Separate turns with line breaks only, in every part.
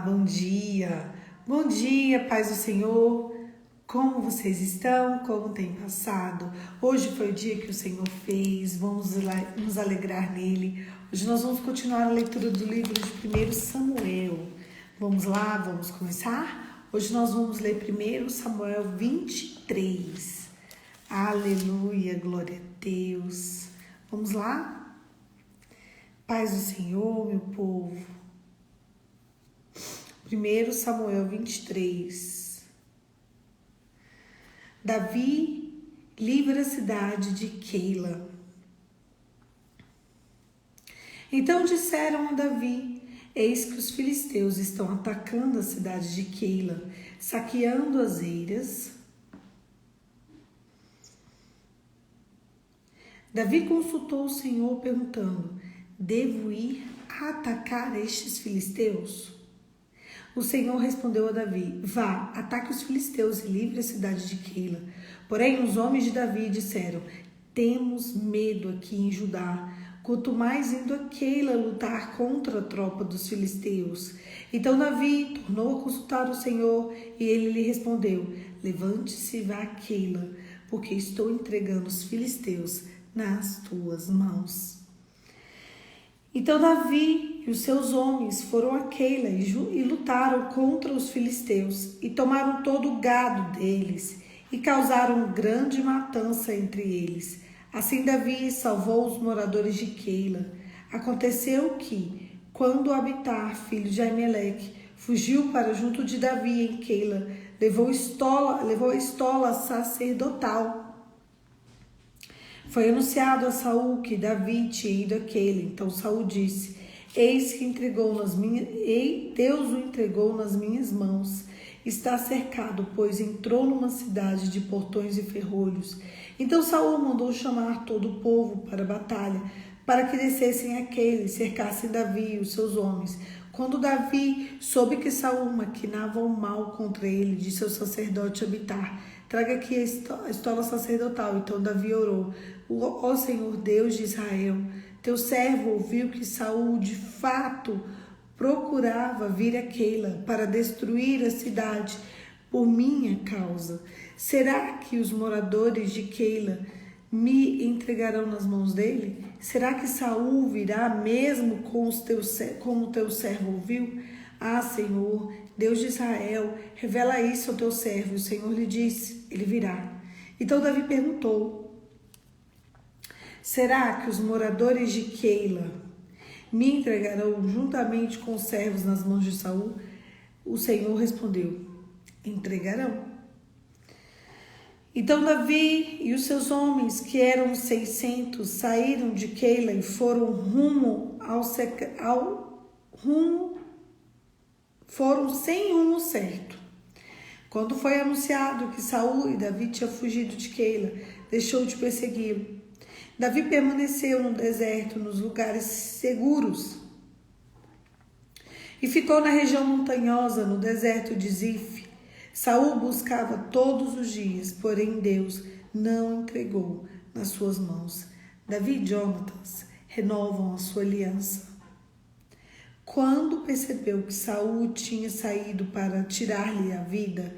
Bom dia, paz do Senhor. Como vocês estão? Como tem passado? Hoje foi o dia que o Senhor fez, vamos nos alegrar nele. Hoje nós vamos continuar a leitura do livro de 1 Samuel. Vamos lá, vamos começar? Hoje nós vamos ler 1 Samuel 23. Aleluia, glória a Deus. Vamos lá? Paz do Senhor, meu povo. 1 Samuel 23. Davi livra a cidade de Keila. Então disseram a Davi: eis que os filisteus estão atacando a cidade de Keila, saqueando as eiras. Davi consultou o Senhor, perguntando: devo ir atacar estes filisteus? O Senhor respondeu a Davi: vá, ataque os filisteus e livre a cidade de Keila. Porém, os homens de Davi disseram: temos medo aqui em Judá, quanto mais indo a Keila lutar contra a tropa dos filisteus. Então Davi tornou a consultar o Senhor e ele lhe respondeu: levante-se e vá a Keila, porque estou entregando os filisteus nas tuas mãos. Então Davi e os seus homens foram a Keila e lutaram contra os filisteus e tomaram todo o gado deles e causaram grande matança entre eles. Assim Davi salvou os moradores de Keila. Aconteceu que, quando Abitar, filho de Aimeleque, fugiu para junto de Davi em Keila, levou a estola sacerdotal. Foi anunciado a Saul que Davi tinha ido a Keila. Então Saul disse: eis que Deus o entregou nas minhas mãos. Está cercado, pois entrou numa cidade de portões e ferrolhos. Então Saul mandou chamar todo o povo para a batalha, para que descessem a Keila e cercassem Davi e os seus homens. Quando Davi soube que Saul maquinava o mal contra ele, disse ao sacerdote Abitar: traga aqui a estola sacerdotal. Então Davi orou: ó Senhor Deus de Israel, teu servo ouviu que Saul de fato procurava vir a Keila para destruir a cidade por minha causa. Será que os moradores de Keila me entregarão nas mãos dele? Será que Saul virá mesmo como o teu servo ouviu? Ah, Senhor, Deus de Israel, revela isso ao teu servo. O Senhor lhe disse: ele virá. Então Davi perguntou: será que os moradores de Keila me entregarão juntamente com os servos nas mãos de Saul? O Senhor respondeu: entregarão. Então Davi e os seus homens, que eram 600, saíram de Keila e foram foram sem rumo certo. Quando foi anunciado que Saul e Davi tinham fugido de Keila, deixou de persegui-lo. Davi permaneceu no deserto, nos lugares seguros, e ficou na região montanhosa, no deserto de Zif. Saul buscava todos os dias, porém Deus não entregou nas suas mãos. Davi e Jonatas renovam a sua aliança. Quando percebeu que Saul tinha saído para tirar-lhe a vida,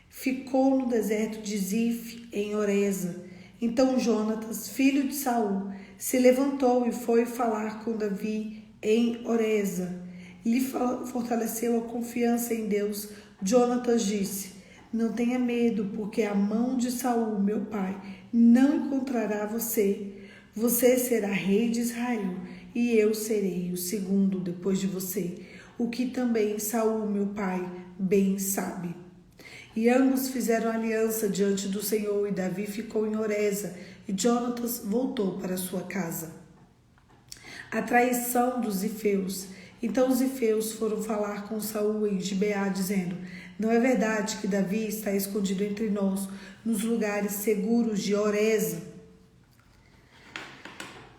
ficou no deserto de Zif, em Oreza. Então Jonatas, filho de Saul, se levantou e foi falar com Davi em Oreza. Lhe fortaleceu a confiança em Deus. Jonatas disse: não tenha medo, porque a mão de Saul, meu pai, não encontrará você. Você será rei de Israel, e eu serei o segundo depois de você, o que também Saul, meu pai, bem sabe. E ambos fizeram aliança diante do Senhor, e Davi ficou em Oreza, e Jonatas voltou para sua casa. A traição dos zifeus. Então os zifeus foram falar com Saul em Gibeá, dizendo: não é verdade que Davi está escondido entre nós, nos lugares seguros de Oreza,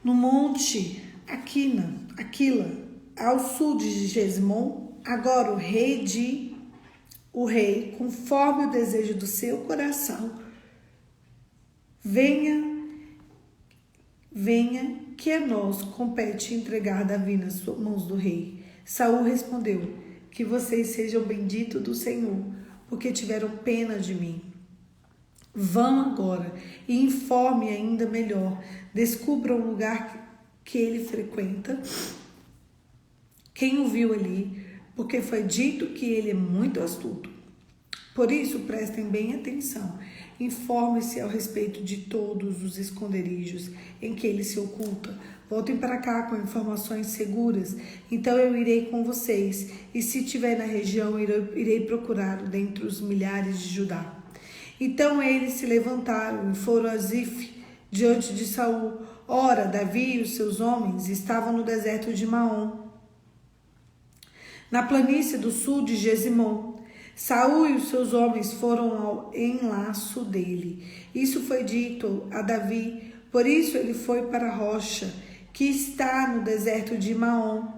no monte Aquila, ao sul de Jezimon? Agora o rei, conforme o desejo do seu coração, venha, que a nós compete entregar Davi nas mãos do rei. Saul respondeu: que vocês sejam benditos do Senhor, porque tiveram pena de mim. Vão agora e informe ainda melhor. Descubram o lugar que ele frequenta, quem o viu ali, porque foi dito que ele é muito astuto. Por isso, prestem bem atenção. Informe-se ao respeito de todos os esconderijos em que ele se oculta. Voltem para cá com informações seguras. Então eu irei com vocês, e se estiver na região, irei procurá-lo dentre os milhares de Judá. Então eles se levantaram e foram a Zif, diante de Saul. Ora, Davi e os seus homens estavam no deserto de Maom, na planície do sul de Gesimon. Saul e os seus homens foram ao enlaço dele. Isso foi dito a Davi, por isso ele foi para a rocha, que está no deserto de Maom.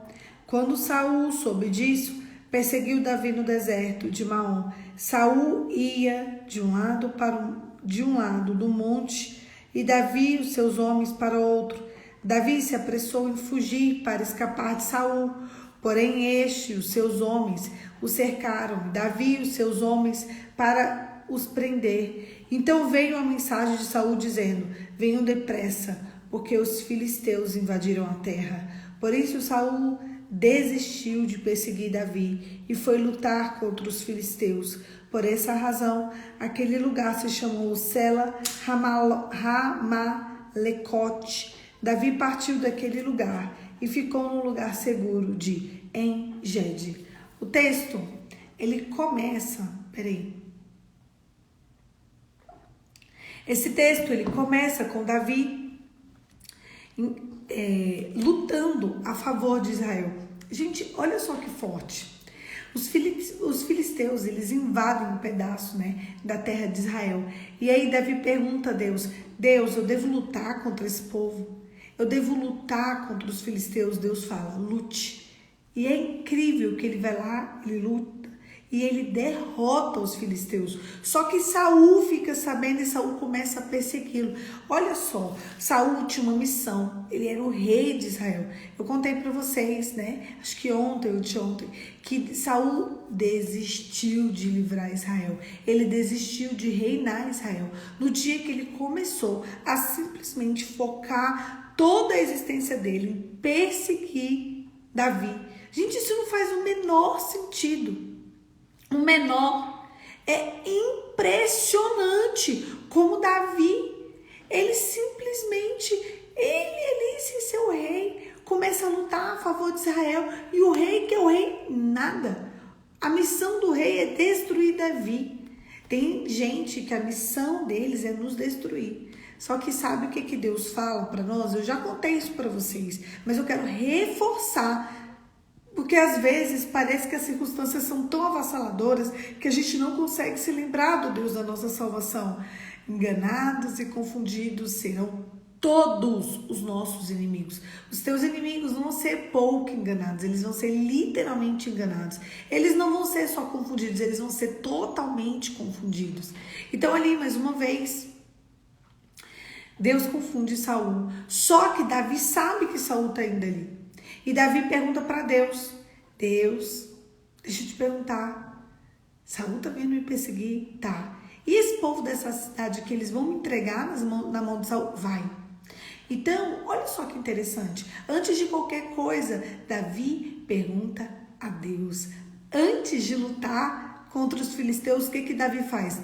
Quando Saul soube disso, perseguiu Davi no deserto de Maom. Saul ia de um lado do monte, e Davi e os seus homens para outro. Davi se apressou em fugir para escapar de Saul, porém este e os seus homens o cercaram, Davi e os seus homens, para os prender. Então veio a mensagem de Saul dizendo: venham depressa, porque os filisteus invadiram a terra. Por isso Saul desistiu de perseguir Davi e foi lutar contra os filisteus. Por essa razão, aquele lugar se chamou Sela Hamalecote. Davi partiu daquele lugar e ficou no lugar seguro de En-Gedi. O texto, ele começa, Esse texto, ele começa com Davi lutando a favor de Israel. Gente, olha só que forte. Os filisteus, eles invadem um pedaço, da terra de Israel. E aí Davi pergunta a Deus: Deus, eu devo lutar contra esse povo? Eu devo lutar contra os filisteus? Deus fala: lute. E é incrível que ele vai lá, ele luta e ele derrota os filisteus. Só que Saul fica sabendo e Saul começa a persegui-lo. Olha só, Saul tinha uma missão. Ele era o rei de Israel. Eu contei para vocês, acho que ontem ou de ontem, que Saul desistiu de livrar Israel. Ele desistiu de reinar Israel. No dia que ele começou a simplesmente focar toda a existência dele em perseguir Davi. Gente, isso não faz o menor sentido. O menor. É impressionante como Davi, ele simplesmente, ele sem ser o rei, começa a lutar a favor de Israel. E o rei, que é o rei, nada. A missão do rei é destruir Davi. Tem gente que a missão deles é nos destruir. Só que sabe o que Deus fala para nós? Eu já contei isso para vocês, mas eu quero reforçar. Porque às vezes parece que as circunstâncias são tão avassaladoras que a gente não consegue se lembrar do Deus da nossa salvação. Enganados e confundidos serão todos os nossos inimigos. Os teus inimigos não vão ser pouco enganados, eles vão ser literalmente enganados. Eles não vão ser só confundidos, eles vão ser totalmente confundidos. Então ali, mais uma vez, Deus confunde Saul. Só que Davi sabe que Saul está indo ali. E Davi pergunta para Deus: Deus, deixa eu te perguntar, Saul tá vindo me perseguir? Tá. E esse povo dessa cidade que eles vão me entregar na mão de Saul? Vai. Então, olha só que interessante. Antes de qualquer coisa, Davi pergunta a Deus. Antes de lutar contra os filisteus, o que Davi faz?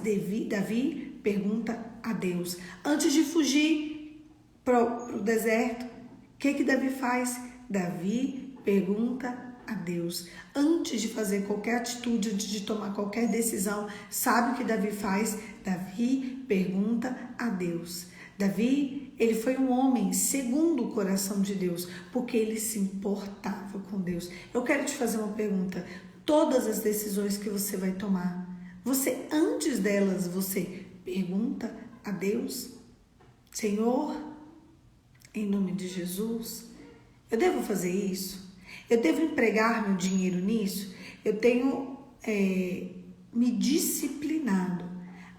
Davi pergunta a Deus. Antes de fugir pro deserto, o que Davi faz? Davi pergunta a Deus. Antes de fazer qualquer atitude, antes de tomar qualquer decisão, sabe o que Davi faz? Davi pergunta a Deus. Davi, ele foi um homem segundo o coração de Deus, porque ele se importava com Deus. Eu quero te fazer uma pergunta. Todas as decisões que você vai tomar, você, antes delas, você pergunta a Deus? Senhor, em nome de Jesus, eu devo fazer isso? Eu devo empregar meu dinheiro nisso? Eu tenho me disciplinado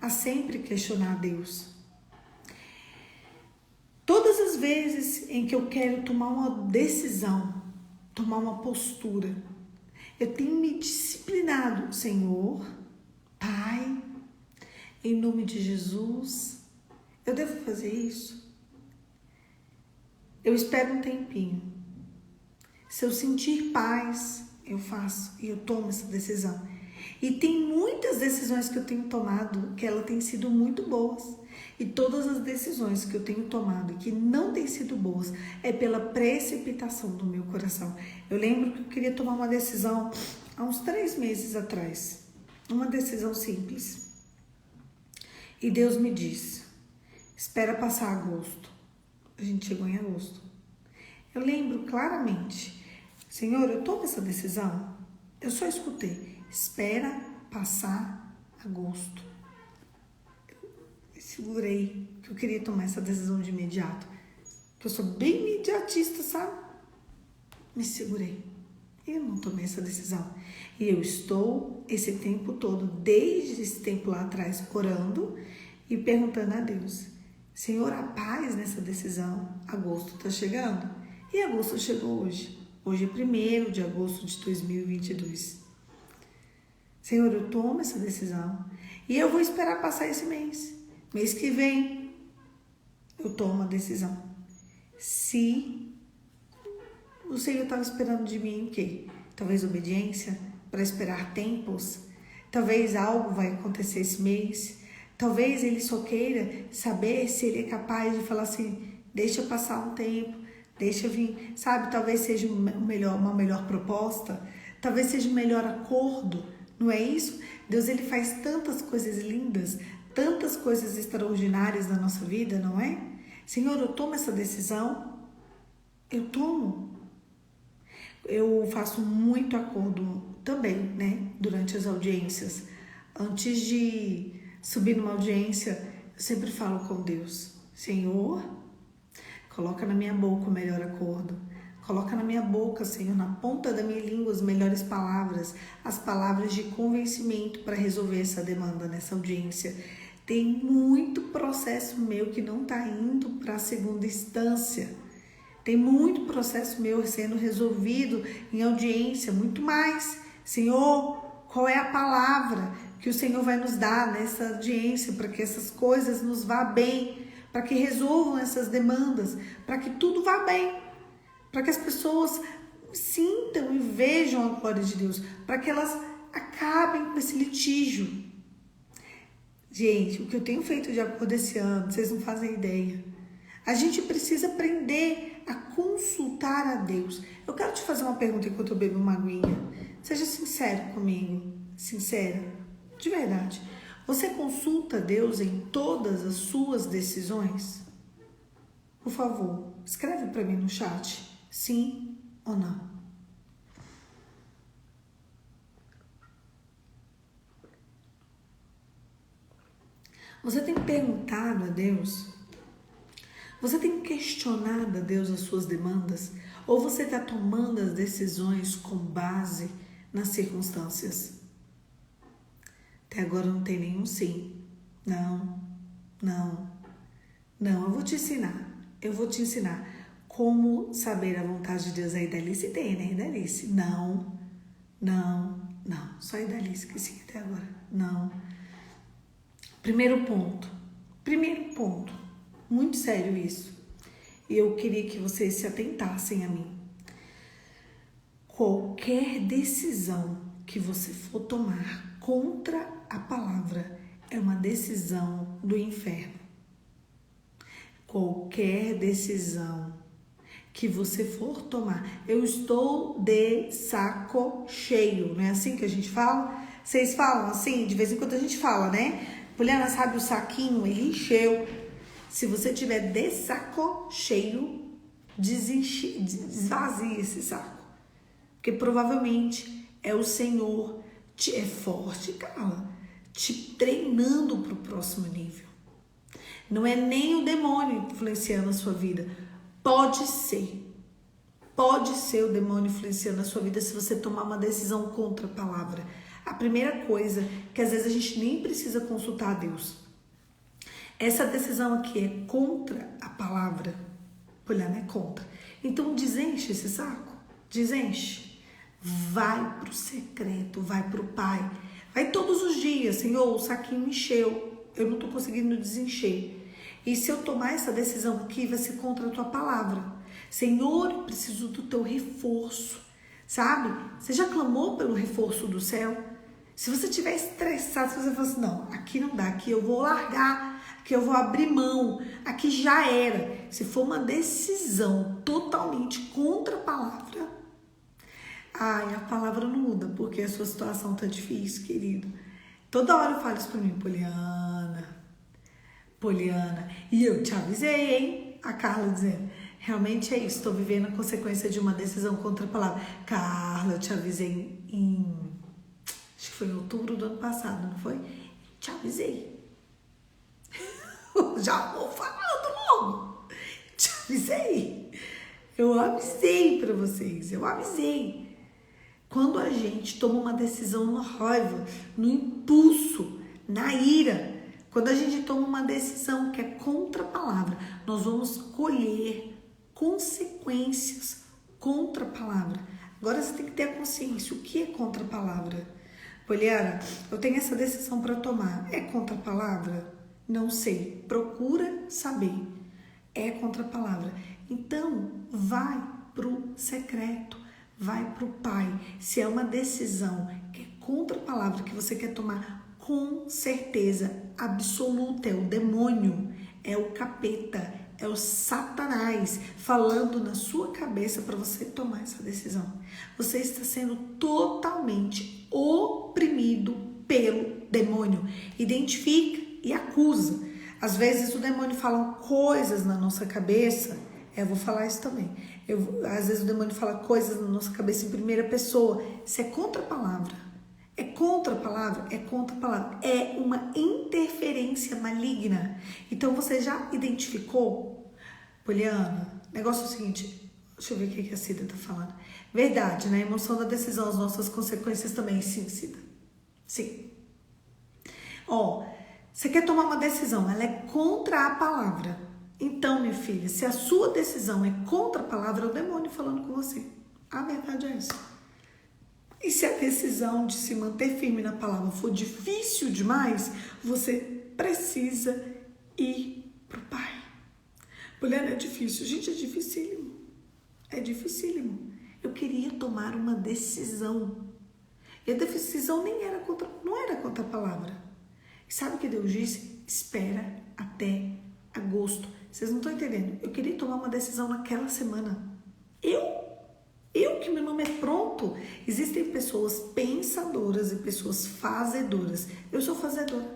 a sempre questionar a Deus. Todas as vezes em que eu quero tomar uma decisão, tomar uma postura, Eu tenho me disciplinado, Senhor, Pai, em nome de Jesus, eu devo fazer isso? Eu espero um tempinho. Se eu sentir paz, eu faço e eu tomo essa decisão. E tem muitas decisões que eu tenho tomado que elas têm sido muito boas. E todas as decisões que eu tenho tomado e que não têm sido boas é pela precipitação do meu coração. Eu lembro que eu queria tomar uma decisão há uns 3 meses atrás. Uma decisão simples. E Deus me disse, espera passar agosto. A gente chegou em agosto. Eu lembro claramente, Senhor, eu tomo essa decisão? Eu só escutei, espera passar agosto. Eu segurei, que eu queria tomar essa decisão de imediato. Que eu sou bem imediatista, sabe? Me segurei. Eu não tomei essa decisão. E eu estou esse tempo todo, desde esse tempo lá atrás, orando e perguntando a Deus, Senhor, a paz nessa decisão. Agosto está chegando? E agosto chegou hoje. Hoje é 1º de agosto de 2022. Senhor, eu tomo essa decisão. E eu vou esperar passar esse mês. Mês que vem, eu tomo a decisão. Se o Senhor estava esperando de mim o quê? Talvez obediência, para esperar tempos. Talvez algo vai acontecer esse mês. Talvez Ele só queira saber se Ele é capaz de falar assim, deixa passar um tempo, deixa vir, sabe? Talvez seja uma melhor proposta, talvez seja um melhor acordo, não é isso? Deus, Ele faz tantas coisas lindas, tantas coisas extraordinárias na nossa vida, não é? Senhor, eu tomo essa decisão, eu tomo. Eu faço muito acordo também, né? Durante as audiências. Antes de subir numa audiência, eu sempre falo com Deus, Senhor, coloca na minha boca o melhor acordo. Coloca na minha boca, Senhor, na ponta da minha língua as melhores palavras, as palavras de convencimento para resolver essa demanda nessa audiência. Tem muito processo meu que não está indo para a segunda instância. Tem muito processo meu sendo resolvido em audiência, muito mais. Senhor, qual é a palavra que o Senhor vai nos dar nessa audiência para que essas coisas nos vá bem, para que resolvam essas demandas, para que tudo vá bem, para que as pessoas sintam e vejam a glória de Deus, para que elas acabem com esse litígio. Gente, o que eu tenho feito de acordo esse ano, vocês não fazem ideia. A gente precisa aprender a consultar a Deus. Eu quero te fazer uma pergunta enquanto eu bebo uma aguinha. Seja sincero comigo, sincera, de verdade. Você consulta Deus em todas as suas decisões? Por favor, escreve para mim no chat, sim ou não. Você tem perguntado a Deus? Você tem questionado a Deus as suas demandas? Ou você está tomando as decisões com base nas circunstâncias? Até agora não tem nenhum sim. Não. Eu vou te ensinar. Eu vou te ensinar como saber a vontade de Deus. A Idalice tem, né, Idalice? Não. Só a Idalice que sim até agora. Não. Primeiro ponto. Muito sério isso. E eu queria que vocês se atentassem a mim. Qualquer decisão que você for tomar contra a palavra é uma decisão do inferno. Qualquer decisão que você for tomar. Eu estou de saco cheio, não é assim que a gente fala? Vocês falam assim? De vez em quando a gente fala, né? Poliana, sabe o saquinho? Ele encheu. Se você tiver de saco cheio, esvazie esse saco. Porque provavelmente é o Senhor, é forte, Carla, te treinando para o próximo nível. Não é nem o demônio influenciando a sua vida. Pode ser o demônio influenciando a sua vida se você tomar uma decisão contra a palavra. A primeira coisa, que às vezes a gente nem precisa consultar a Deus. Essa decisão aqui é contra a palavra. Olha, é contra. Então desenche esse saco. Desenche. vai para o secreto, vai para o Pai. Vai todos os dias, Senhor, o saquinho encheu, eu não estou conseguindo desencher. E se eu tomar essa decisão aqui, vai ser contra a tua palavra. Senhor, eu preciso do teu reforço, sabe? Você já clamou pelo reforço do céu? Se você estiver estressado, se você falar assim, não, aqui não dá, aqui eu vou largar, aqui eu vou abrir mão, aqui já era. Se for uma decisão totalmente contra a palavra, a palavra não muda, porque a sua situação tá difícil, querido. Toda hora eu falo isso pra mim, Poliana, e eu te avisei, hein? A Carla dizendo, realmente é isso, estou vivendo a consequência de uma decisão contra a palavra. Carla, eu te avisei acho que foi em outubro do ano passado, não foi? Te avisei. Já vou falando logo. Te avisei. Eu avisei pra vocês, eu avisei. Quando a gente toma uma decisão na raiva, no impulso, na ira, quando a gente toma uma decisão que é contra a palavra, nós vamos colher consequências contra a palavra. Agora você tem que ter a consciência, o que é contra a palavra? Poliana, eu tenho essa decisão para tomar. É contra a palavra? Não sei. Procura saber. É contra a palavra. Então, vai pro secreto. Vai pro Pai. Se é uma decisão que é contra a palavra que você quer tomar, com certeza absoluta, é o demônio, é o capeta, é o Satanás falando na sua cabeça para você tomar essa decisão. Você está sendo totalmente oprimido pelo demônio. Identifica e acusa. Às vezes o demônio fala coisas na nossa cabeça. Eu vou falar isso também. Às vezes o demônio fala coisas na nossa cabeça em primeira pessoa. Isso é contra a palavra. É contra a palavra? É contra a palavra. É uma interferência maligna. Então você já identificou? Poliana, negócio é o seguinte. Deixa eu ver o que a Cida tá falando. Verdade, né? Emoção da decisão, as nossas consequências também. Sim, Cida. Sim. Você quer tomar uma decisão, ela é contra a palavra. Então, minha filha, se a sua decisão é contra a palavra, é o demônio falando com você. A verdade é essa. E se a decisão de se manter firme na palavra for difícil demais, você precisa ir pro Pai. Poliana, é difícil. Gente, é dificílimo. É dificílimo. Eu queria tomar uma decisão. E a decisão não era contra a palavra. E sabe o que Deus disse? Espera até agosto. Vocês não estão entendendo. Eu queria tomar uma decisão naquela semana. Eu que meu nome é pronto. Existem pessoas pensadoras e pessoas fazedoras. Eu sou fazedora.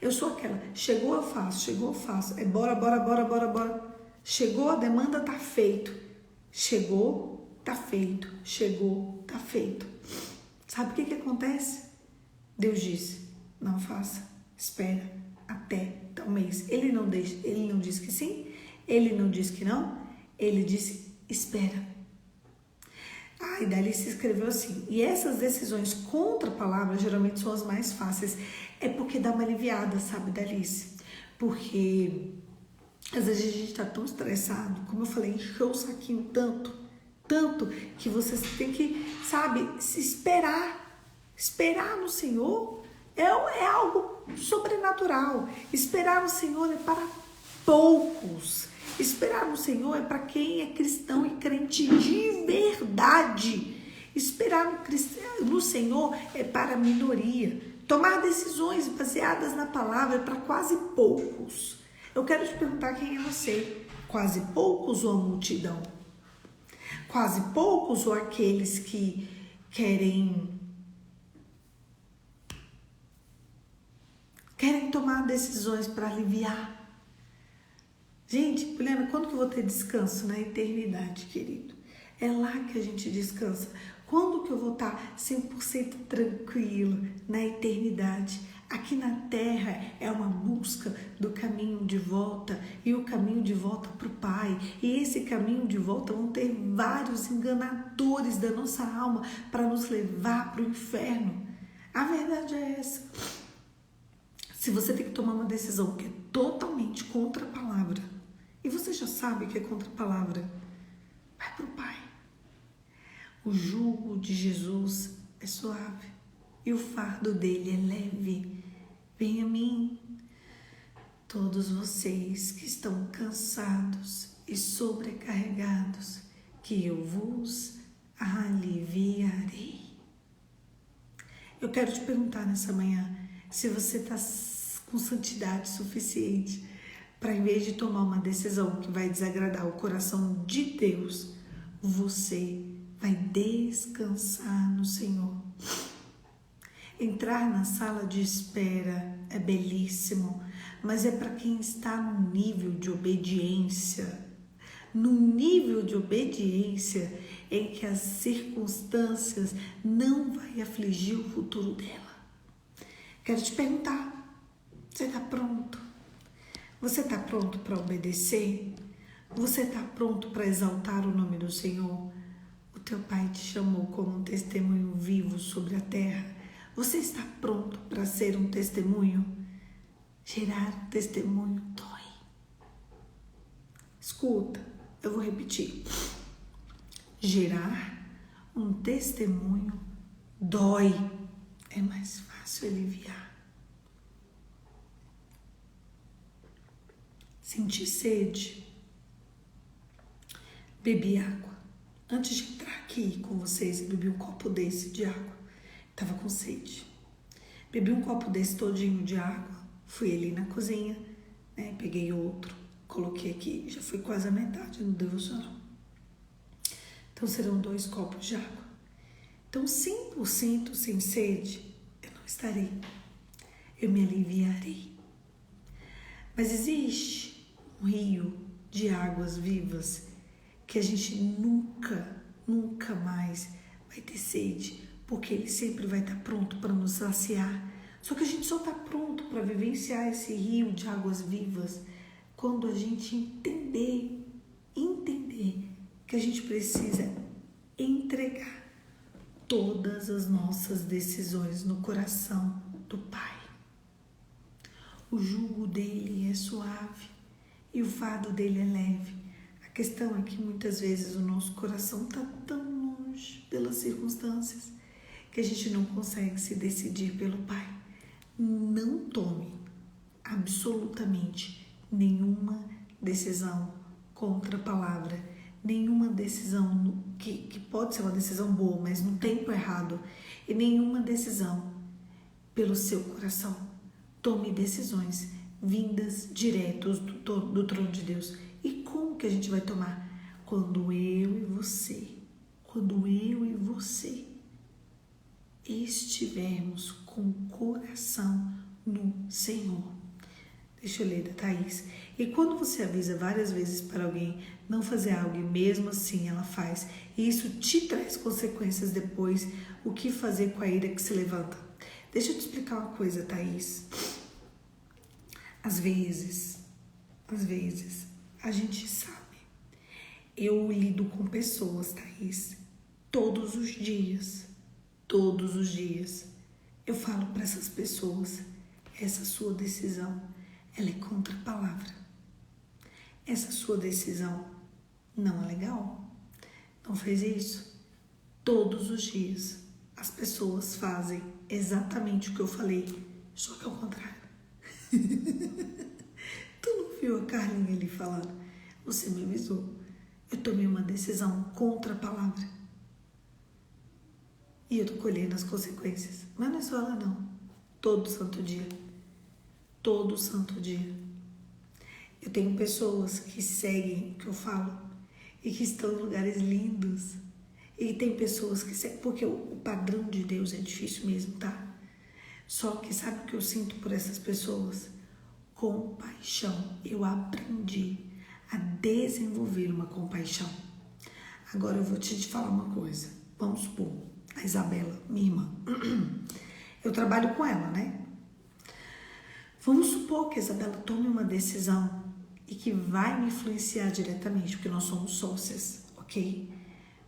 Eu sou aquela. Chegou, eu faço. Chegou, eu faço. É bora. Chegou, a demanda, tá feito. Chegou, tá feito. Chegou, tá feito. Sabe o que acontece? Deus disse, não faça. Espera até tal mês. Ele não disse que sim. Ele não disse que não. Ele disse, espera. E dali se escreveu assim, e essas decisões contra a palavra geralmente são as mais fáceis, é porque dá uma aliviada, sabe, Dalice? Porque às vezes a gente tá tão estressado, como eu falei, encheu o saquinho tanto, que você tem que, sabe, se esperar no Senhor é algo sobrenatural. Esperar no Senhor é para poucos. Esperar no Senhor é para quem é cristão e crente de verdade. Esperar no Senhor é para a minoria. Tomar decisões baseadas na palavra é para quase poucos. Eu quero te perguntar quem é você. Quase poucos ou a multidão? Quase poucos ou aqueles que querem tomar decisões para aliviar? Gente, Poliana, quando que eu vou ter descanso? Na eternidade, querido. É lá que a gente descansa. Quando que eu vou estar 100% tranquilo? Na eternidade. Aqui na terra é uma busca do caminho de volta e o caminho de volta para o Pai. E esse caminho de volta vão ter vários enganadores da nossa alma para nos levar para o inferno. A verdade é essa. Se você tem que tomar uma decisão que é totalmente contra a palavra, e você já sabe que é contra a palavra, vai para o Pai. O jugo de Jesus é suave e o fardo dele é leve. Venha a mim, todos vocês que estão cansados e sobrecarregados, que eu vos aliviarei. Eu quero te perguntar nessa manhã se você está com santidade suficiente para, em vez de tomar uma decisão que vai desagradar o coração de Deus, você vai descansar no Senhor. Entrar na sala de espera é belíssimo, mas é para quem está num nível de obediência, em que as circunstâncias não vai afligir o futuro dela. Quero te perguntar, você está pronto? Você está pronto para obedecer? Você está pronto para exaltar o nome do Senhor? O teu Pai te chamou como um testemunho vivo sobre a terra. Você está pronto para ser um testemunho? Gerar um testemunho dói. Escuta, eu vou repetir. Gerar um testemunho dói. É mais fácil aliviar. Senti sede. Bebi água. Antes de entrar aqui com vocês, eu bebi um copo desse de água. Tava com sede. Bebi um copo desse todinho de água. Fui ali na cozinha, né? Peguei outro, coloquei aqui. Já foi quase a metade no devocional. Então serão 2 copos de água. Então 100% sem sede, eu não estarei. Eu me aliviarei. Mas existe um rio de águas vivas que a gente nunca mais vai ter sede, porque ele sempre vai estar pronto para nos saciar. Só que a gente só está pronto para vivenciar esse rio de águas vivas quando a gente entender que a gente precisa entregar todas as nossas decisões no coração do Pai. O jugo dele é suave e o fardo dele é leve. A questão é que muitas vezes o nosso coração está tão longe pelas circunstâncias que a gente não consegue se decidir pelo Pai. Não tome absolutamente nenhuma decisão contra a palavra, nenhuma decisão que pode ser uma decisão boa, mas no tempo errado, e nenhuma decisão pelo seu coração. Tome decisões vindas diretos do trono de Deus. E como que a gente vai tomar? Quando eu e você estivermos com o coração no Senhor. Deixa eu ler da Thaís. E quando você avisa várias vezes para alguém não fazer algo e mesmo assim ela faz, e isso te traz consequências depois, o que fazer com a ira que se levanta? Deixa eu te explicar uma coisa, Thaís. Às vezes, a gente sabe. Eu lido com pessoas, Thaís, todos os dias. Eu falo para essas pessoas, essa sua decisão, ela é contra a palavra. Essa sua decisão não é legal. Não fez isso. Todos os dias as pessoas fazem exatamente o que eu falei, só que ao contrário. Tu não viu a Carlinha ali falando? Você me avisou. Eu tomei uma decisão contra a palavra. E eu tô colhendo as consequências. Mas não é só ela não. Todo santo dia. Eu tenho pessoas que seguem o que eu falo e que estão em lugares lindos. E tem pessoas que seguem, porque o padrão de Deus é difícil mesmo, tá? Só que sabe o que eu sinto por essas pessoas? Compaixão. Eu aprendi a desenvolver uma compaixão. Agora eu vou te falar uma coisa. Vamos supor, a Isabela, minha irmã. Eu trabalho com ela, né? Vamos supor que a Isabela tome uma decisão e que vai me influenciar diretamente, porque nós somos sócias, ok?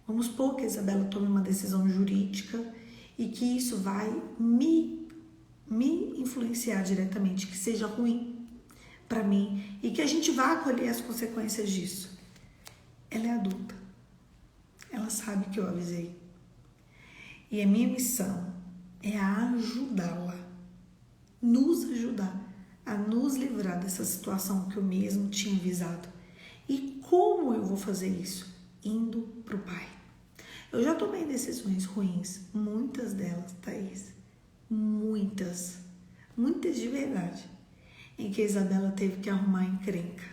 Vamos supor que a Isabela tome uma decisão jurídica e que isso vai me influenciar diretamente, que seja ruim para mim e que a gente vá colher as consequências disso. Ela é adulta. Ela sabe que eu avisei. E a minha missão é ajudá-la, nos ajudar a nos livrar dessa situação que eu mesmo tinha avisado. E como eu vou fazer isso? Indo pro Pai. Eu já tomei decisões ruins, muitas delas, Thaís, muitas de verdade, em que a Isabela teve que arrumar encrenca.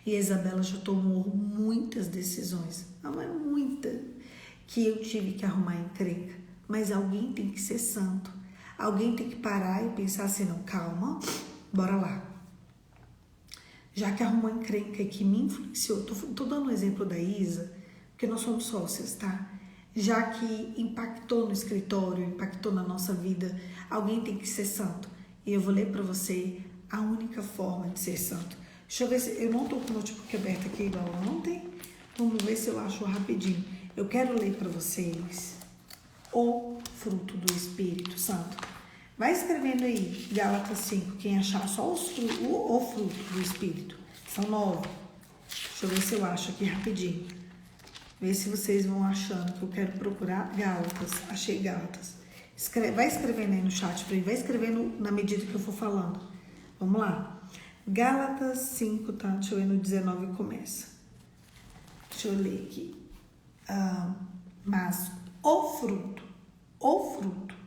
E a Isabela já tomou muitas decisões, não é muita, que eu tive que arrumar encrenca. Mas alguém tem que ser santo. Alguém tem que parar e pensar assim, não, calma, bora lá. Já que arrumou encrenca que me influenciou, tô dando um exemplo da Isa, porque nós somos sócias, tá? Já que impactou no escritório, impactou na nossa vida, alguém tem que ser santo. E eu vou ler para você a única forma de ser santo. Deixa eu ver se... Eu não tô com o notebook aberto aqui, igual ontem. Vamos ver se eu acho rapidinho. Eu quero ler para vocês o fruto do Espírito Santo. Vai escrevendo aí, Gálatas 5, quem achar só o fruto do Espírito. São 9. Deixa eu ver se eu acho aqui rapidinho. Vê se vocês vão achando que eu quero procurar Gálatas. Achei Gálatas. Vai escrevendo aí no chat para mim. Vai escrevendo na medida que eu for falando. Vamos lá. Gálatas 5, tá? Deixa eu ver no 19 começa. Deixa eu ler aqui. Mas o fruto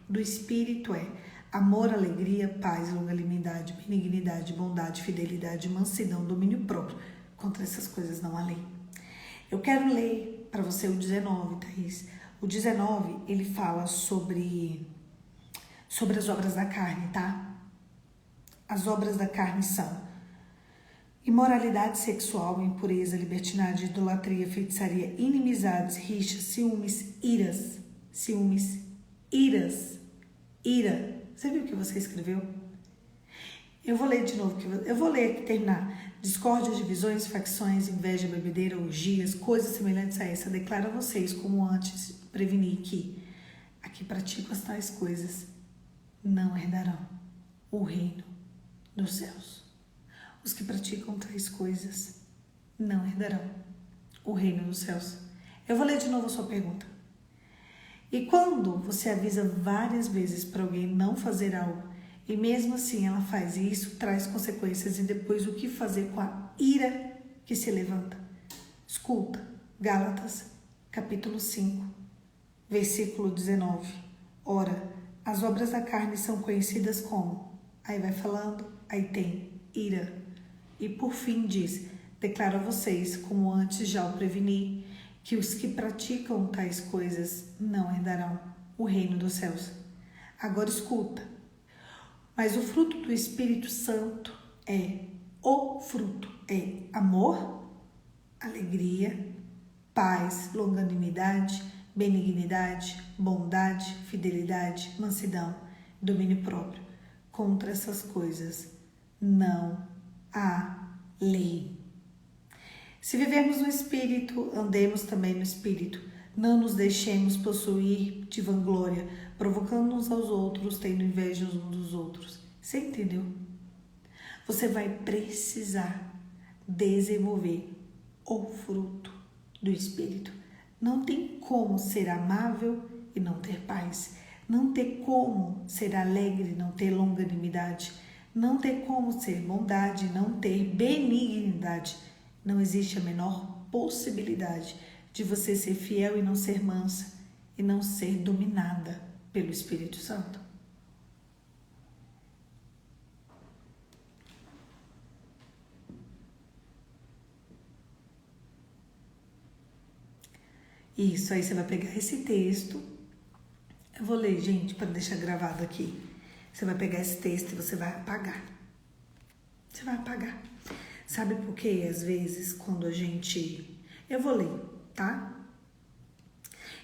do Espírito é amor, alegria, paz, longanimidade, benignidade, bondade, fidelidade, mansidão, domínio próprio. Contra essas coisas não há lei. Eu quero ler para você o 19, Thaís. O 19, ele fala sobre as obras da carne, tá? As obras da carne são imoralidade sexual, impureza, libertinagem, idolatria, feitiçaria, inimizades, rixas, ciúmes, iras. Ira. Você viu o que você escreveu? Eu vou ler de novo, eu vou ler aqui, terminar. Discórdia, divisões, facções, inveja, bebedeira, orgias, coisas semelhantes a essa. Declaro a vocês, como antes preveni, que aqui praticam as tais coisas não herdarão o reino dos céus. Os que praticam tais coisas não herdarão o reino dos céus. Eu vou ler de novo a sua pergunta. E quando você avisa várias vezes para alguém não fazer algo, e mesmo assim ela faz isso, traz consequências, e depois o que fazer com a ira que se levanta? Escuta, Gálatas, capítulo 5, versículo 19. Ora, as obras da carne são conhecidas como... Aí vai falando, aí tem ira. E por fim diz, declaro a vocês, como antes já o preveni, que os que praticam tais coisas não herdarão o reino dos céus. Agora escuta. Mas o fruto do Espírito Santo é amor, alegria, paz, longanimidade, benignidade, bondade, fidelidade, mansidão, domínio próprio. Contra essas coisas não há lei. Se vivermos no Espírito, andemos também no Espírito. Não nos deixemos possuir de vanglória, provocando uns aos outros, tendo inveja uns dos outros. Você entendeu? Você vai precisar desenvolver o fruto do Espírito. Não tem como ser amável e não ter paz. Não tem como ser alegre e não ter longanimidade. Não tem como ser bondade e não ter benignidade. Não existe a menor possibilidade de você ser fiel e não ser mansa e não ser dominada pelo Espírito Santo. Isso, aí você vai pegar esse texto. Eu vou ler, gente, para deixar gravado aqui. Você vai pegar esse texto e você vai apagar. Você vai apagar. Sabe por quê? Às vezes, quando a gente... Eu vou ler, tá?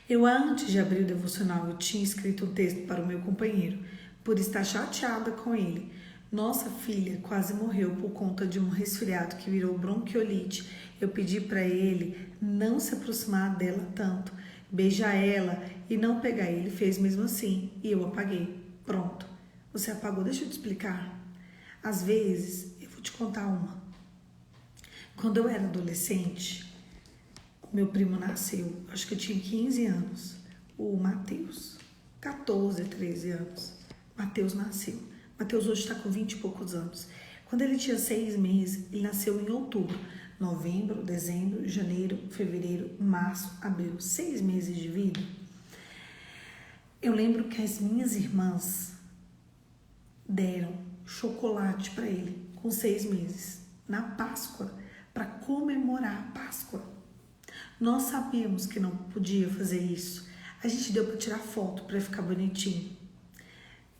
Eu, antes de abrir o devocional, eu tinha escrito um texto para o meu companheiro, por estar chateada com ele. Nossa filha quase morreu por conta de um resfriado que virou bronquiolite. Eu pedi para ele não se aproximar dela tanto, beijar ela e não pegar. Ele fez mesmo assim e eu apaguei. Pronto. Você apagou. Deixa eu te explicar. Às vezes, eu vou te contar uma. Quando eu era adolescente, meu primo nasceu. Acho que eu tinha 15 anos. o Mateus. 14, 13 anos. Mateus nasceu. Mateus hoje está com 20 e poucos anos. Quando ele tinha 6 meses, ele nasceu em outubro. Novembro, dezembro, janeiro, fevereiro, março, abril. 6 meses de vida. Eu lembro que as minhas irmãs deram chocolate para ele com 6 meses, na Páscoa, para comemorar a Páscoa. Nós sabíamos que não podia fazer isso. A gente deu para tirar foto, para ficar bonitinho.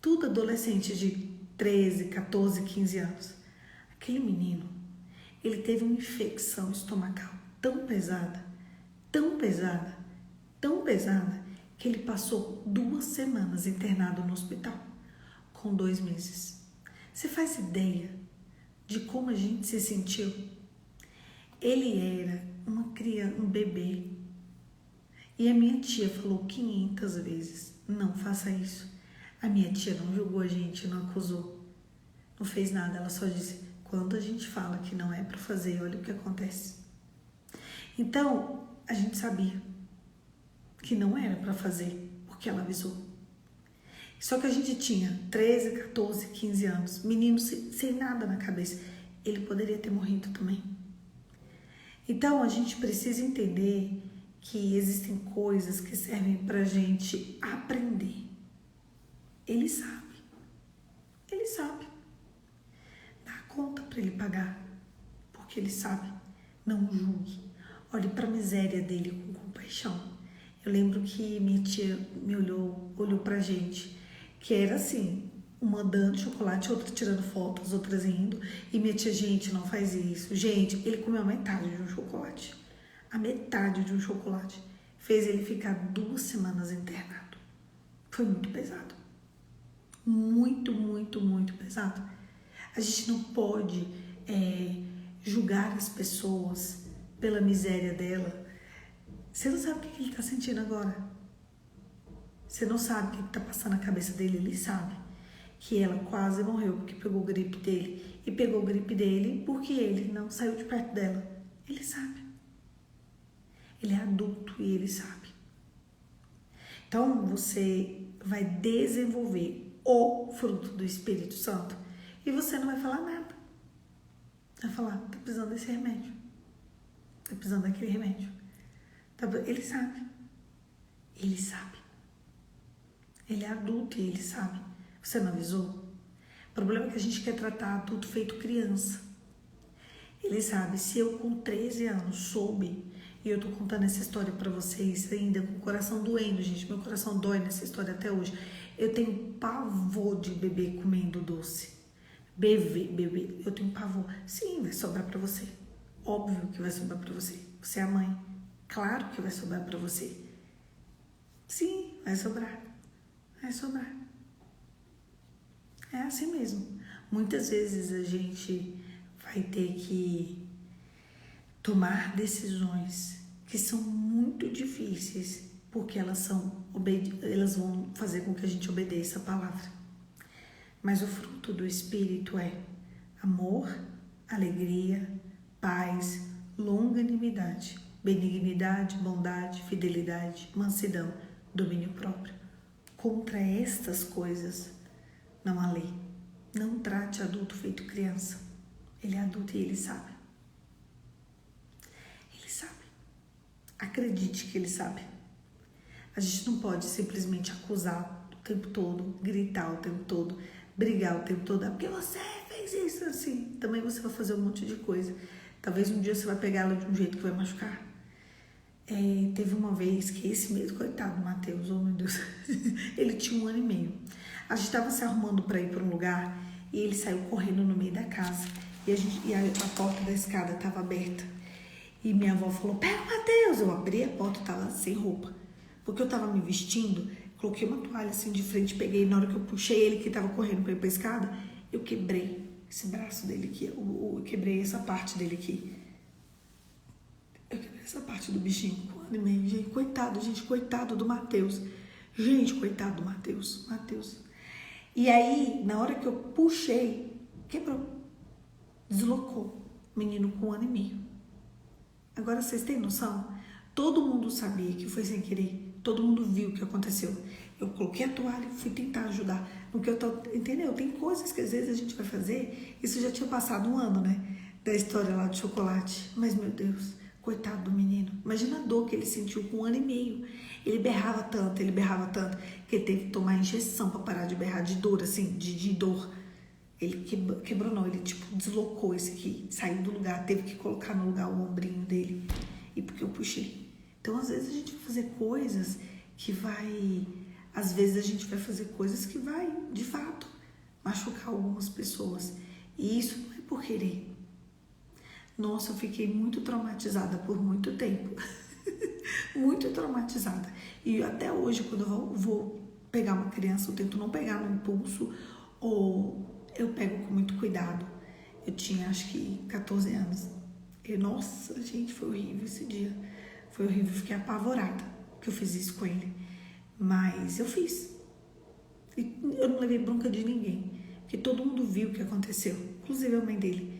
Tudo adolescente de 13, 14, 15 anos. Aquele menino, ele teve uma infecção estomacal tão pesada, tão pesada, tão pesada, que ele passou 2 semanas internado no hospital, com 2 meses. Você faz ideia de como a gente se sentiu? Ele era uma criança, um bebê. E a minha tia falou 500 vezes, não faça isso. A minha tia não julgou a gente, não acusou, não fez nada. Ela só disse, quando a gente fala que não é para fazer, olha o que acontece. Então, a gente sabia que não era para fazer, porque ela avisou. Só que a gente tinha 13, 14, 15 anos, menino sem nada na cabeça. Ele poderia ter morrido também. Então, a gente precisa entender que existem coisas que servem pra gente aprender. Ele sabe. Ele sabe. Dá conta para ele pagar, porque ele sabe. Não julgue. Olhe para a miséria dele com compaixão. Eu lembro que minha tia me olhou pra gente, que era assim, uma dando chocolate, outra tirando fotos, outras indo. E minha tia, gente, não faz isso. Gente, ele comeu a metade de um chocolate. A metade de um chocolate. Fez ele ficar 2 semanas internado. Foi muito pesado. Muito, muito, muito pesado. A gente não pode julgar as pessoas pela miséria dela. Você não sabe o que ele está sentindo agora. Você não sabe o que está passando na cabeça dele. Ele sabe que ela quase morreu porque pegou gripe dele. E pegou gripe dele porque ele não saiu de perto dela. Ele sabe. Ele é adulto e ele sabe. Então, você vai desenvolver o fruto do Espírito Santo e você não vai falar nada. Vai falar, tá precisando desse remédio. Tá precisando daquele remédio. Ele sabe. Ele sabe. Ele é adulto e ele sabe. Você não avisou? O problema é que a gente quer tratar adulto feito criança. Ele sabe, se eu com 13 anos soube, e eu tô contando essa história pra vocês ainda com o coração doendo, gente, meu coração dói nessa história até hoje. Eu tenho pavor de bebê comendo doce. Bebê, eu tenho pavor. Sim, vai sobrar pra você. Óbvio que vai sobrar pra você. Você é a mãe. Claro que vai sobrar pra você. Sim, vai sobrar. Vai sobrar. É assim mesmo. Muitas vezes a gente vai ter que tomar decisões que são muito difíceis, porque elas vão fazer com que a gente obedeça a palavra. Mas o fruto do Espírito é amor, alegria, paz, longanimidade, benignidade, bondade, fidelidade, mansidão, domínio próprio. Contra estas coisas não há lei. Não trate adulto feito criança. Ele é adulto e ele sabe. Ele sabe. Acredite que ele sabe. A gente não pode simplesmente acusar o tempo todo, gritar o tempo todo, brigar o tempo todo. Porque você fez isso assim. Também você vai fazer um monte de coisa. Talvez um dia você vai pegá-la de um jeito que vai machucar. Teve uma vez que esse mesmo, coitado do Mateus, oh meu Deus, ele tinha 1 ano e meio. A gente estava se arrumando para ir para um lugar e ele saiu correndo no meio da casa. E a porta da escada estava aberta. E minha avó falou, pega o Mateus. Eu abri a porta, estava sem roupa. Porque eu estava me vestindo, coloquei uma toalha assim de frente, peguei. Na hora que eu puxei ele, que estava correndo para ir para a escada, eu quebrei esse braço dele aqui. Eu quebrei essa parte dele aqui. Eu quebrei essa parte do bichinho com 1 ano e meio. Gente, coitado do Mateus. Gente, coitado do Mateus. E aí, na hora que eu puxei, quebrou. Deslocou. Menino com 1 ano e meio. Agora, vocês têm noção? Todo mundo sabia que foi sem querer. todo mundo viu o que aconteceu. Eu coloquei a toalha e fui tentar ajudar. No que eu tô, entendeu? Tem coisas que às vezes a gente vai fazer. Isso já tinha passado um ano, né? Da história lá do chocolate. Mas, meu Deus, coitado do menino. Imagina a dor que ele sentiu com 1 ano e meio. Ele berrava tanto, que ele teve que tomar injeção pra parar de berrar de dor, assim, de dor. Ele quebrou não, ele tipo deslocou esse aqui, saiu do lugar, teve que colocar no lugar o ombrinho dele. E porque eu puxei. Então, às vezes a gente vai fazer coisas que vai... Às vezes a gente vai fazer coisas que vai, de fato, machucar algumas pessoas. E isso não é por querer. Nossa, eu fiquei muito traumatizada por muito tempo. Muito traumatizada. E até hoje, quando eu vou pegar uma criança, eu tento não pegar no impulso, ou eu pego com muito cuidado. Eu tinha, acho que, 14 anos. E, nossa, gente, foi horrível esse dia. Foi horrível, fiquei apavorada que eu fiz isso com ele. Mas eu fiz. E eu não levei bronca de ninguém. Porque todo mundo viu o que aconteceu. Inclusive a mãe dele.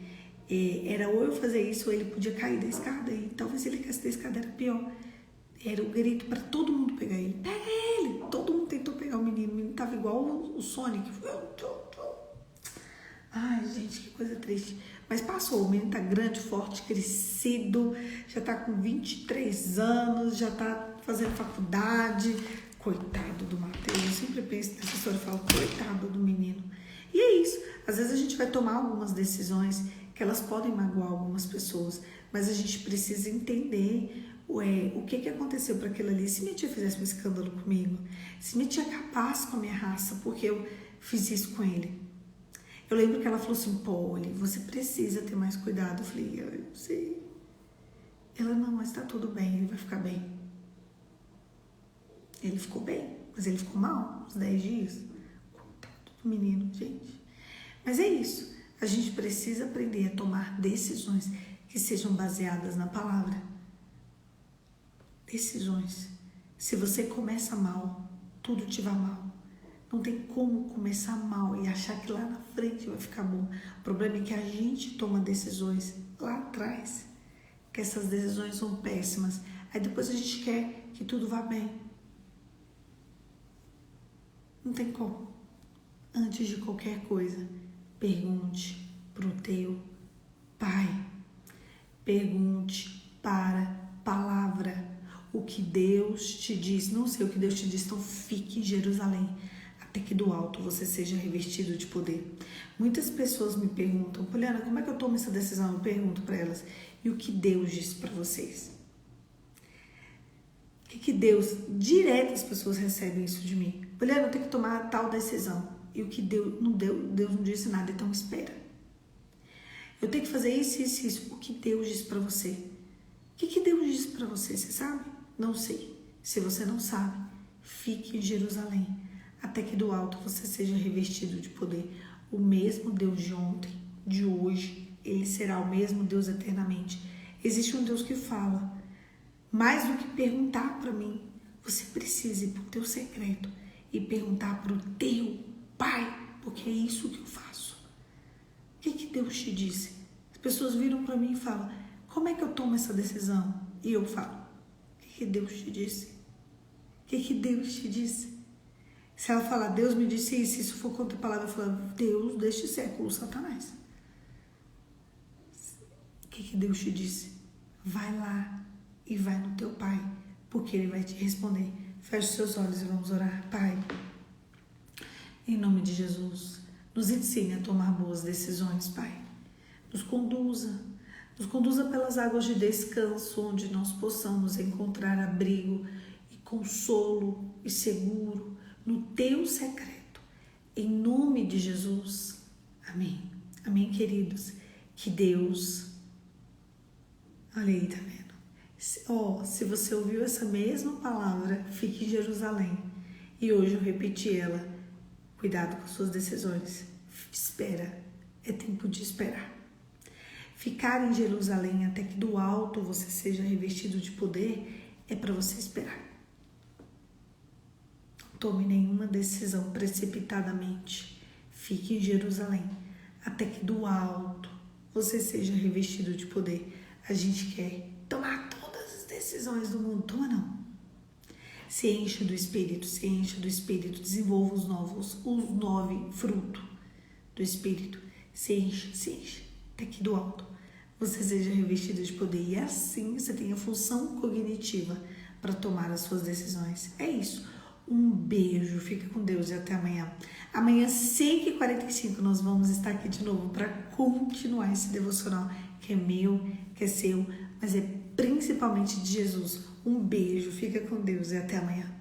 Era ou eu fazer isso, ou ele podia cair da escada. E talvez se ele caísse da escada era pior. Era o grito para todo mundo pegar ele. Pega ele! Todo mundo tentou pegar o menino. O menino tava igual o Sonic. Ai, gente, que coisa triste. Mas passou, o menino tá grande, forte, crescido, já tá com 23 anos, já tá fazendo faculdade. Coitado do Matheus, eu sempre penso nessa história e falo, coitado do menino. E é isso, às vezes a gente vai tomar algumas decisões que elas podem magoar algumas pessoas, mas a gente precisa entender o que aconteceu para aquilo ali. Se minha tia fizesse um escândalo comigo, se minha tia acabasse com a minha raça porque eu fiz isso com ele. Eu lembro que ela falou assim, Polly, você precisa ter mais cuidado. Eu falei, eu sei. Ela, não, mas tá tudo bem, ele vai ficar bem. Ele ficou bem, mas ele ficou mal, uns 10 dias. Coitado do menino, gente. Mas é isso, a gente precisa aprender a tomar decisões que sejam baseadas na palavra. Decisões. Se você começa mal, tudo te vai mal. Não tem como começar mal e achar que lá na frente vai ficar bom. O problema é que a gente toma decisões lá atrás, que essas decisões são péssimas. Aí depois a gente quer que tudo vá bem. Não tem como. Antes de qualquer coisa, pergunte pro teu pai. Pergunte para a palavra o que Deus te diz. Não sei o que Deus te diz, então fique em Jerusalém. Até que do alto você seja revestido de poder. Muitas pessoas me perguntam, Poliana, como é que eu tomo essa decisão? Eu pergunto para elas, e o que Deus diz para vocês? O que Deus, direto as pessoas recebem isso de mim. Poliana, eu tenho que tomar tal decisão. E o que Deus não disse nada, então espera. Eu tenho que fazer isso, isso, isso. O que Deus diz para você? O que Deus diz para você? Você sabe? Não sei. Se você não sabe, fique em Jerusalém. Até que do alto você seja revestido de poder. O mesmo Deus de ontem, de hoje, ele será o mesmo Deus eternamente. Existe um Deus que fala. Mais do que perguntar para mim, você precisa ir para o teu secreto e perguntar para o teu pai, porque é isso que eu faço. O que Deus te disse? As pessoas viram para mim e falam, como é que eu tomo essa decisão? E eu falo, o que Deus te disse? O que Deus te disse? Se ela falar, Deus me disse isso, se isso for contra a palavra, eu falo, Deus deste século, Satanás. O que Deus te disse? Vai lá e vai no teu pai, porque ele vai te responder. Feche seus olhos e vamos orar. Pai, em nome de Jesus, nos ensine a tomar boas decisões, Pai. Nos conduza pelas águas de descanso, onde nós possamos encontrar abrigo e consolo e seguro no teu secreto, em nome de Jesus, amém, amém, queridos, que Deus, olha aí, tá vendo, se você ouviu essa mesma palavra, fique em Jerusalém, e hoje eu repeti ela, cuidado com suas decisões, espera, é tempo de esperar, ficar em Jerusalém até que do alto você seja revestido de poder, é para você esperar. Tome nenhuma decisão precipitadamente. Fique em Jerusalém, até que do alto você seja revestido de poder. A gente quer tomar todas as decisões do mundo. Toma não. Se enche do Espírito, se enche do Espírito. Desenvolva os 9 frutos do Espírito. Se enche. Daqui do alto. Você seja revestido de poder. E assim você tem a função cognitiva para tomar as suas decisões. É isso. Um beijo. Fica com Deus e até amanhã. Amanhã, 5h45, nós vamos estar aqui de novo para continuar esse devocional que é meu, que é seu, mas é principalmente de Jesus. Um beijo. Fica com Deus e até amanhã.